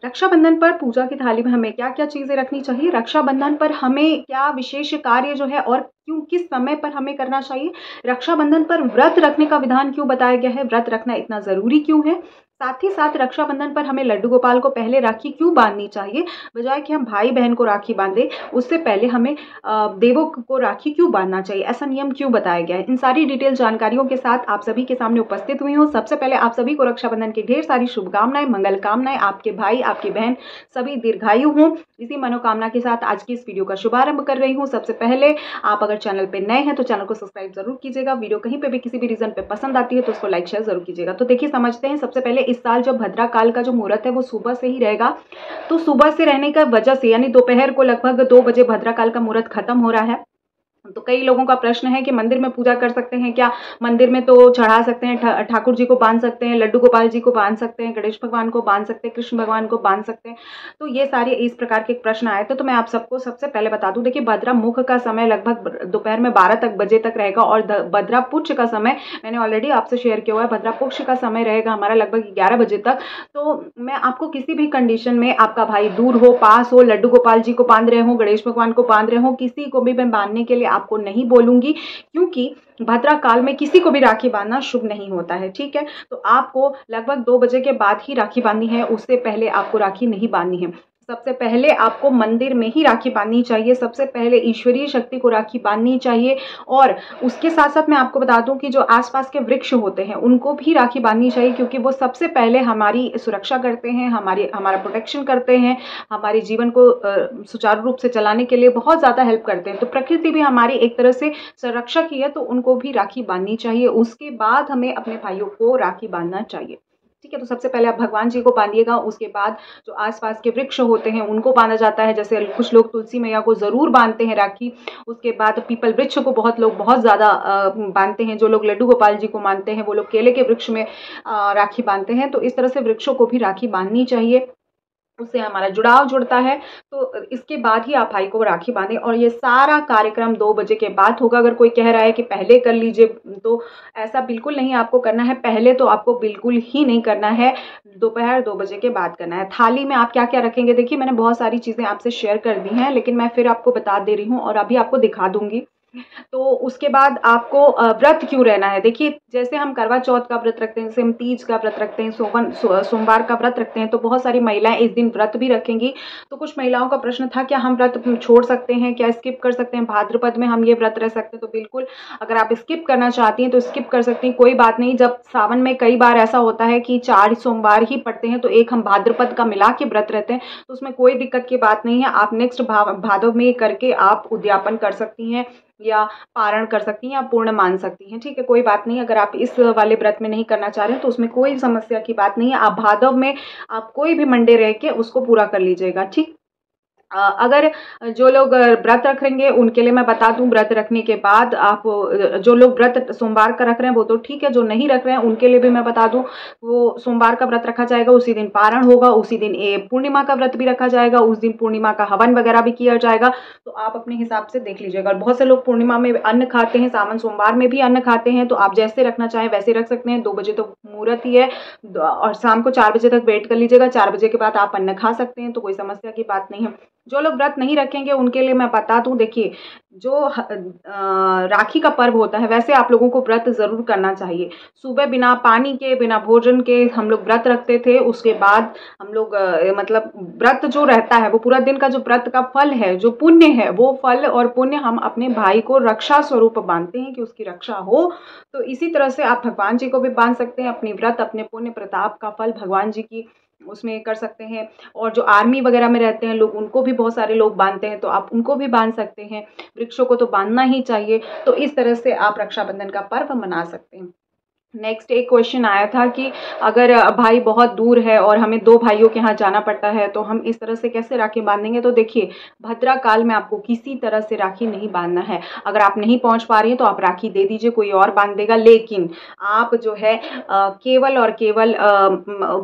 रक्षाबंधन पर पूजा की थाली में हमें क्या-क्या चीज़ें रखनी चाहिए? रक्षाबंधन पर हमें क्या विशेष कार्य जो है और क्यों, किस समय पर हमें करना चाहिए? रक्षाबंधन पर व्रत रखने का विधान क्यों बताया गया है? व्रत रखना इतना ज़रूरी क्यों है? साथ ही साथ रक्षाबंधन पर हमें लड्डू गोपाल को पहले राखी क्यों बाँधनी चाहिए? बजाय कि हम भाई-बहन को राखी बाँधें, उससे पहले हमें देवों को राखी क्यों बाँधना चाहिए? ऐसा नियम क्यों बताया गया है? इन सारी डिटेल जानकारियों के साथ आप सभी के सामने उपस्थित हुई हूँ। सबसे पहले आप सभी को रक्षाबंधन की ढेर सारी शुभकामनाएँ, मंगल कामनाएँ। आपके भाई, आपकी बहन सभी दीर्घायु हों। इसी मनोकामना के साथ आज की इस वीडियो का शुभारंभ कर रही हूँ। सबसे पहले आप अगर चैनल पे नए हैं तो चैनल को सब्सक्राइब जरूर कीजिएगा। वीडियो कहीं पे भी किसी भी रीजन पे पसंद आती है तो उसको लाइक शेयर जरूर कीजिएगा। तो देखिए, समझते हैं सबसे पहले इस साल जो भद्रा काल का जो मुहूर्त है वो सुबह से ही रहेगा। तो सुबह से रहने का वजह से यानी दोपहर को लगभग 2 बजे भद्रा काल का मुहूर्त खत्म हो रहा है। तो कई लोगों का प्रश्न है कि मंदिर में पूजा कर सकते हैं क्या? मंदिर में तो चढ़ा सकते हैं, ठाकुर जी को बांध सकते हैं, लड्डू गोपाल जी को बांध सकते हैं, गणेश भगवान को बांध सकते हैं, कृष्ण भगवान को बांध सकते हैं। तो ये सारे इस प्रकार के प्रश्न आए थे, तो मैं आप सबको सबसे पहले बता दूं, देखिए भद्रा मुख का समय लगभग दोपहर में 12 बजे तक रहेगा और भद्रा पुच्छ का समय मैंने ऑलरेडी आपसे शेयर किया हुआ है। भद्रा पुच्छ का समय रहेगा हमारा लगभग 11 बजे तक। तो मैं आपको किसी भी कंडीशन में, आपका भाई दूर हो, पास हो, लड्डू गोपाल जी को बांध रहे हो, गणेश भगवान को बांध रहे हो, किसी को भी मैं बांधने के लिए आपको नहीं बोलूंगी, क्योंकि भद्रा काल में किसी को भी राखी बांधना शुभ नहीं होता है। ठीक है, तो आपको लगभग 2 बजे के बाद ही राखी बांधनी है, उससे पहले आपको राखी नहीं बांधनी है। सबसे पहले आपको मंदिर में ही राखी बांधनी चाहिए, सबसे पहले ईश्वरीय शक्ति को राखी बांधनी चाहिए। और उसके साथ साथ मैं आपको बता दूं कि जो आसपास के वृक्ष होते हैं उनको भी राखी बांधनी चाहिए, क्योंकि वो सबसे पहले हमारी सुरक्षा करते हैं, हमारा प्रोटेक्शन करते हैं, हमारे जीवन को सुचारू रूप से चलाने के लिए बहुत ज़्यादा हेल्प करते हैं। तो प्रकृति भी हमारी एक तरह से संरक्षक ही है, तो उनको भी राखी बांधनी चाहिए। उसके बाद हमें अपने भाइयों को राखी बांधना चाहिए। ठीक है, तो सबसे पहले आप भगवान जी को बांधिएगा, उसके बाद जो आसपास के वृक्ष होते हैं उनको बांधा जाता है। जैसे कुछ लोग तुलसी मैया को जरूर बांधते हैं राखी, उसके बाद पीपल वृक्ष को बहुत लोग बहुत ज्यादा बांधते हैं। जो लोग लड्डू गोपाल जी को मानते हैं वो लोग केले के वृक्ष में राखी बांधते हैं। तो इस तरह से वृक्षों को भी राखी बांधनी चाहिए, उससे हमारा जुड़ाव जुड़ता है। तो इसके बाद ही आप भाई को राखी बांधें, और ये सारा कार्यक्रम 2 बजे के बाद होगा। अगर कोई कह रहा है कि पहले कर लीजिए, तो ऐसा बिल्कुल नहीं आपको करना है। पहले तो आपको बिल्कुल ही नहीं करना है, दोपहर 2 बजे के बाद करना है। थाली में आप क्या क्या रखेंगे, देखिए मैंने बहुत सारी चीज़ें आपसे शेयर कर दी हैं, लेकिन मैं फिर आपको बता दे रही हूँ और अभी आपको दिखा दूंगी। तो उसके बाद आपको व्रत क्यों रहना है, देखिए जैसे हम करवा चौथ का व्रत रखते हैं, जैसे हम तीज का व्रत रखते हैं, सोमवार का व्रत रखते हैं, तो बहुत सारी महिलाएं इस दिन व्रत भी रखेंगी। तो कुछ महिलाओं का प्रश्न था क्या हम व्रत छोड़ सकते हैं, क्या स्किप कर सकते हैं, भाद्रपद में हम ये व्रत रह सकते हैं? तो बिल्कुल, अगर आप स्किप करना चाहती हैं तो स्किप कर सकती हैं, कोई बात नहीं। जब सावन में कई बार ऐसा होता है कि 4 सोमवार ही पड़ते हैं, तो एक हम भाद्रपद का मिला के व्रत रहते हैं, तो उसमें कोई दिक्कत की बात नहीं है। आप नेक्स्ट भादव में करके आप उद्यापन कर सकती हैं या पारण कर सकती हैं या पूर्ण मान सकती हैं। ठीक है, कोई बात नहीं। अगर आप इस वाले व्रत में नहीं करना चाह रहे हैं तो उसमें कोई समस्या की बात नहीं है। आप भादव में आप कोई भी मंडे रह के उसको पूरा कर लीजिएगा। ठीक, अगर जो लोग व्रत रखेंगे उनके लिए मैं बता दूं, व्रत रखने के बाद आप, जो लोग व्रत सोमवार का रख रहे हैं वो तो ठीक है, जो नहीं रख रहे हैं उनके लिए भी मैं बता दूं, वो सोमवार का व्रत रखा जाएगा, उसी दिन पारण होगा, उसी दिन पूर्णिमा का व्रत भी रखा जाएगा, उस दिन पूर्णिमा का हवन वगैरह भी किया जाएगा। तो आप अपने हिसाब से देख लीजिएगा। बहुत से लोग पूर्णिमा में अन्न खाते हैं, सावन सोमवार में भी अन्न खाते हैं, तो आप जैसे रखना चाहें वैसे रख सकते हैं। 2 बजे तो मुहूर्त ही है और शाम को 4 बजे तक वेट कर लीजिएगा। 4 बजे के बाद आप अन्न खा सकते हैं, तो कोई समस्या की बात नहीं है। जो लोग व्रत नहीं रखेंगे उनके लिए मैं बता दूं, देखिए जो राखी का पर्व होता है वैसे आप लोगों को व्रत जरूर करना चाहिए। सुबह बिना पानी के, बिना भोजन के हम लोग व्रत रखते थे। उसके बाद हम लोग मतलब व्रत जो रहता है वो पूरा दिन का जो व्रत का फल है, जो पुण्य है, वो फल और पुण्य हम अपने भाई को रक्षा स्वरूप बांधते हैं कि उसकी रक्षा हो। तो इसी तरह से आप भगवान जी को भी बांध सकते हैं, अपनी व्रत, अपने पुण्य प्रताप का फल भगवान जी की उसमें कर सकते हैं। और जो आर्मी वगैरह में रहते हैं लोग, उनको भी बहुत सारे लोग बांधते हैं, तो आप उनको भी बांध सकते हैं। वृक्षों को तो बांधना ही चाहिए। तो इस तरह से आप रक्षाबंधन का पर्व मना सकते हैं। नेक्स्ट एक क्वेश्चन आया था कि अगर भाई बहुत दूर है और हमें 2 भाइयों के यहाँ जाना पड़ता है तो हम इस तरह से कैसे राखी बांधेंगे। तो देखिए, भद्रा काल में आपको किसी तरह से राखी नहीं बांधना है। अगर आप नहीं पहुँच पा रही हैं तो आप राखी दे दीजिए, कोई और बांध देगा, लेकिन आप जो है केवल और केवल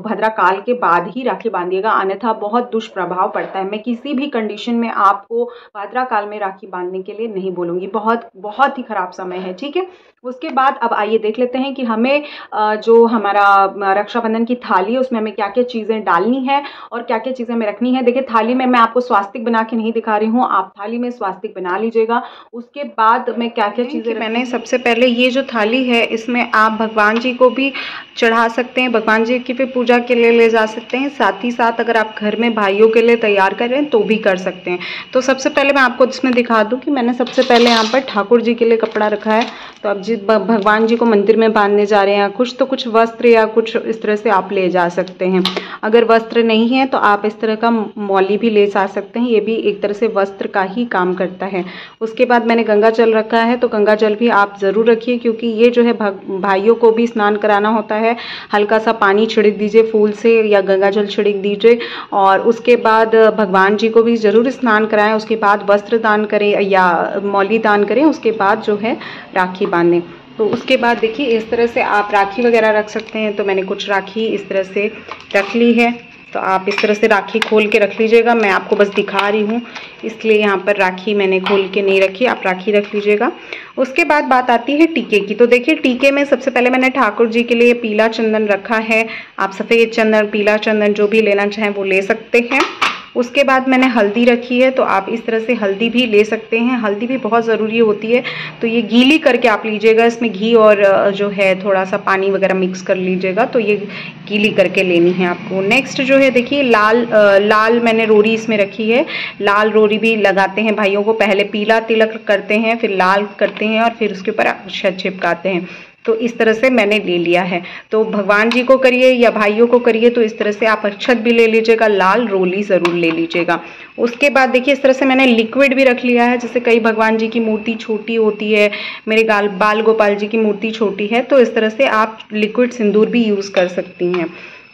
भद्रा काल के बाद ही राखी बांधिएगा, अन्यथा बहुत दुष्प्रभाव पड़ता है। मैं किसी भी कंडीशन में आपको भद्रा काल में राखी बांधने के लिए नहीं बोलूँगी, बहुत बहुत ही खराब समय है। ठीक है, उसके बाद अब आइए देख लेते हैं कि हमें जो हमारा रक्षाबंधन की थाली है उसमें हमें क्या क्या चीज़ें डालनी है और क्या क्या चीज़ें हमें रखनी है। देखिए थाली में मैं आपको स्वास्तिक बना के नहीं दिखा रही हूँ, आप थाली में स्वास्तिक बना लीजिएगा। उसके बाद मैं क्या क्या चीज़ें मैंने सबसे पहले ये जो थाली है इसमें आप भगवान जी को भी चढ़ा सकते हैं, भगवान जी की भी पूजा के लिए ले जा सकते हैं। साथ ही साथ अगर आप घर में भाइयों के लिए तैयार करें तो भी कर सकते हैं। तो सबसे पहले मैं आपको इसमें दिखा दूं कि मैंने सबसे पहले यहाँ पर ठाकुर जी के लिए कपड़ा रखा है। तो अब जिस भगवान जी को मंदिर में बांधने जा रहे हैं कुछ तो कुछ वस्त्र या कुछ इस तरह से आप ले जा सकते हैं। अगर वस्त्र नहीं है तो आप इस तरह का मौली भी ले जा सकते हैं, ये भी एक तरह से वस्त्र का ही काम करता है। उसके बाद मैंने गंगा जल रखा है, तो गंगा जल भी आप ज़रूर रखिए क्योंकि ये जो है भाइयों को भी स्नान कराना होता है। हल्का सा पानी छिड़क दीजिए फूल से या गंगा जल छिड़क दीजिए और उसके बाद भगवान जी को भी ज़रूर स्नान कराएं। उसके बाद वस्त्र दान करें या मौली दान करें, उसके बाद जो है राखी बांधें। तो उसके बाद देखिए इस तरह से आप राखी वगैरह रख सकते हैं। तो मैंने कुछ राखी इस तरह से रख ली है, तो आप इस तरह से राखी खोल के रख लीजिएगा। मैं आपको बस दिखा रही हूँ इसलिए यहाँ पर राखी मैंने खोल के नहीं रखी, आप राखी रख लीजिएगा। उसके बाद बात आती है टीके की। तो देखिए टीके में सबसे पहले मैंने ठाकुर जी के लिए पीला चंदन रखा है। आप सफ़ेद चंदन, पीला चंदन जो भी लेना चाहें वो ले सकते हैं। उसके बाद मैंने हल्दी रखी है, तो आप इस तरह से हल्दी भी ले सकते हैं। हल्दी भी बहुत ज़रूरी होती है, तो ये गीली करके आप लीजिएगा। इसमें घी और जो है थोड़ा सा पानी वगैरह मिक्स कर लीजिएगा, तो ये गीली करके लेनी है आपको। नेक्स्ट जो है देखिए लाल मैंने रोरी इसमें रखी है। लाल रोरी भी लगाते हैं भाइयों को, पहले पीला तिलक करते हैं, फिर लाल करते हैं और फिर उसके ऊपर अक्षत चिपकाते हैं। तो इस तरह से मैंने ले लिया है। तो भगवान जी को करिए या भाइयों को करिए तो इस तरह से आप अक्षत भी ले लीजिएगा, लाल रोली ज़रूर ले लीजिएगा। उसके बाद देखिए इस तरह से मैंने लिक्विड भी रख लिया है। जैसे कई भगवान जी की मूर्ति छोटी होती है, मेरे बाल गोपाल जी की मूर्ति छोटी है, तो इस तरह से आप लिक्विड सिंदूर भी यूज़ कर सकती हैं।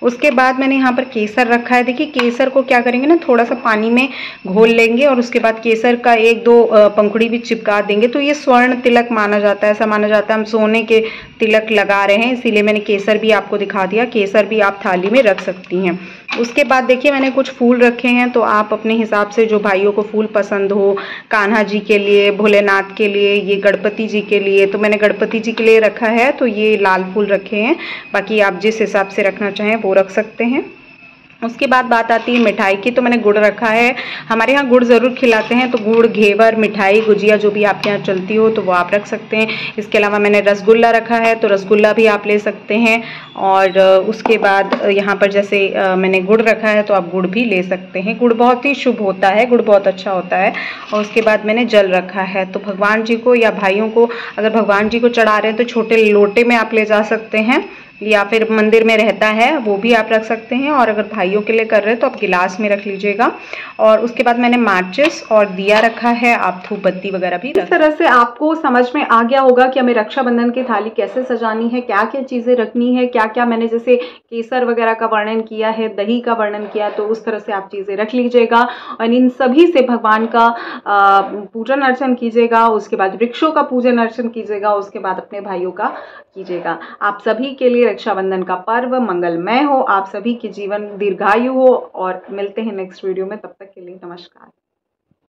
उसके बाद मैंने यहाँ पर केसर रखा है। देखिए केसर को क्या करेंगे ना, थोड़ा सा पानी में घोल लेंगे और उसके बाद केसर का 1-2 पंखुड़ी भी चिपका देंगे, तो ये स्वर्ण तिलक माना जाता है। ऐसा माना जाता है हम सोने के तिलक लगा रहे हैं, इसीलिए मैंने केसर भी आपको दिखा दिया। केसर भी आप थाली में रख सकती हैं। उसके बाद देखिए मैंने कुछ फूल रखे हैं, तो आप अपने हिसाब से जो भाइयों को फूल पसंद हो, कान्हा जी के लिए, भोलेनाथ के लिए, ये गणपति जी के लिए, तो मैंने गणपति जी के लिए रखा है, तो ये लाल फूल रखे हैं। बाकी आप जिस हिसाब से रखना चाहें वो रख सकते हैं। उसके बाद बात आती है मिठाई की। तो मैंने गुड़ रखा है, हमारे यहाँ गुड़ ज़रूर खिलाते हैं, तो गुड़, घेवर, मिठाई, गुजिया जो भी आपके यहाँ चलती हो तो वो आप रख सकते हैं। इसके अलावा मैंने रसगुल्ला रखा है, तो रसगुल्ला भी आप ले सकते हैं। और उसके बाद यहाँ पर जैसे मैंने गुड़ रखा है तो आप गुड़ भी ले सकते हैं। गुड़ बहुत ही शुभ होता है, गुड़ बहुत अच्छा होता है। और उसके बाद मैंने जल रखा है, तो भगवान जी को या भाइयों को अगर भगवान जी को चढ़ा रहे हैं तो छोटे लोटे में आप ले जा सकते हैं या फिर मंदिर में रहता है वो भी आप रख सकते हैं। और अगर भाइयों के लिए कर रहे हैं तो आप गिलास में रख लीजिएगा। और उसके बाद मैंने माचिस और दिया रखा है, आप धूप बत्ती वगैरह भी। इस तरह से आपको समझ में आ गया होगा कि हमें रक्षाबंधन की थाली कैसे सजानी है, क्या क्या चीज़ें रखनी है, क्या क्या मैंने जैसे केसर वगैरह का वर्णन किया है, दही का वर्णन किया, तो उस तरह से आप चीज़ें रख लीजिएगा और इन सभी से भगवान का पूजन अर्चन कीजिएगा। उसके बाद वृक्षों का पूजन अर्चन कीजिएगा, उसके बाद अपने भाइयों का कीजिएगा। आप सभी के लिए रक्षाबंधन का पर्व मंगलमय हो, आप सभी के जीवन दीर्घायु हो और मिलते हैं नेक्स्ट वीडियो में। तब तक के लिए नमस्कार।